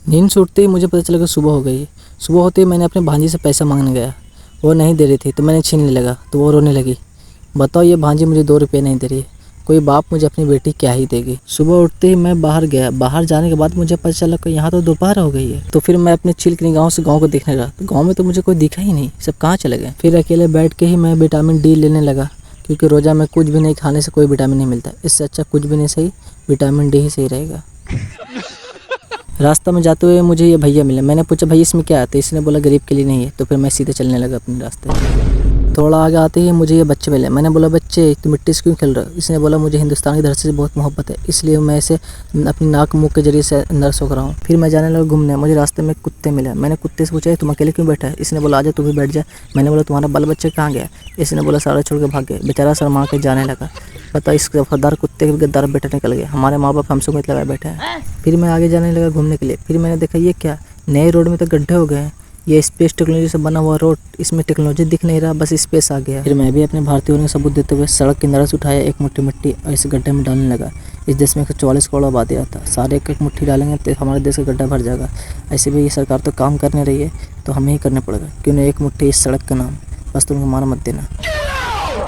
नींद से उठते ही मुझे पता चला कि सुबह हो गई है। सुबह होते ही मैंने अपने भांजी से पैसा मांगने गया, वो नहीं दे रही थी तो मैंने छीनने लगा तो वो रोने लगी। बताओ ये भांजी मुझे 2 रुपये नहीं दे रही है, कोई बाप मुझे अपनी बेटी क्या ही देगी। सुबह उठते ही मैं बाहर गया, बाहर जाने के बाद मुझे पता चला कि यहाँ तो दोपहर हो गई है। तो फिर मैं अपने चिल के गाँव से गाँव को देखने लगा, तो गाँव में तो मुझे कोई दिखा ही नहीं, सब कहाँ चले गए। फिर अकेले बैठ के ही मैं विटामिन डी लेने लगा, क्योंकि रोज़ा में कुछ भी नहीं खाने से कोई विटामिन नहीं मिलता, इससे अच्छा कुछ भी नहीं सही, विटामिन डी ही सही रहेगा। रास्ता में जाते हुए मुझे ये भैया मिले, मैंने पूछा भैया इसमें क्या आता है, इसने बोला गरीब के लिए नहीं है। तो फिर मैं सीधे चलने लगा अपने रास्ते। थोड़ा आगे आते ही मुझे ये बच्चे मिले, मैंने बोला बच्चे तुम मिट्टी से क्यों खेल रहे हो। इसने बोला मुझे हिंदुस्तान की धरती से बहुत मोहब्बत है, इसलिए मैं इसे अपनी नाक मुँह के जरिए से अंदर सोख रहा हूँ। फिर मैं जाने लगा घूमने, मुझे रास्ते में कुत्ते मिले, मैंने कुत्ते से पूछा तुम अकेले क्यों बैठा है। इसने बोला आजा तू भी बैठ जा। मैंने बोला तुम्हारा बाल बच्चे कहाँ गया। इसने बोला सारा छोड़ के भाग गए। बेचारा शर्मा के जाने लगा। पता इस वफादार कुत्ते के गद्दार बेटा निकल गया, हमारे माँ बाप हमसे मत लगाए बैठे हैं। फिर मैं आगे जाने लगा घूमने के लिए। फिर मैंने देखा ये क्या, नए रोड में तो गड्ढे हो गए हैं, ये स्पेस टेक्नोलॉजी से बना हुआ रोड, इसमें टेक्नोलॉजी दिख नहीं रहा, बस स्पेस आ गया। फिर मैं भी अपने भारतीय होने का सबूत देते हुए सड़क किनारे से उठाया एक मुट्ठी मिट्टी और इस गड्ढे में डालने लगा। इस देश में 144 करोड़ आबादी आता, सारे एक एक मुट्ठी डालेंगे तो हमारे देश का गड्ढा भर जाएगा। ऐसे भी ये सरकार तो काम करने रही है, तो हमें ही करना पड़ेगा, क्यों नहीं एक मुट्ठी इस सड़क का नाम, बस तुम मार मत देना।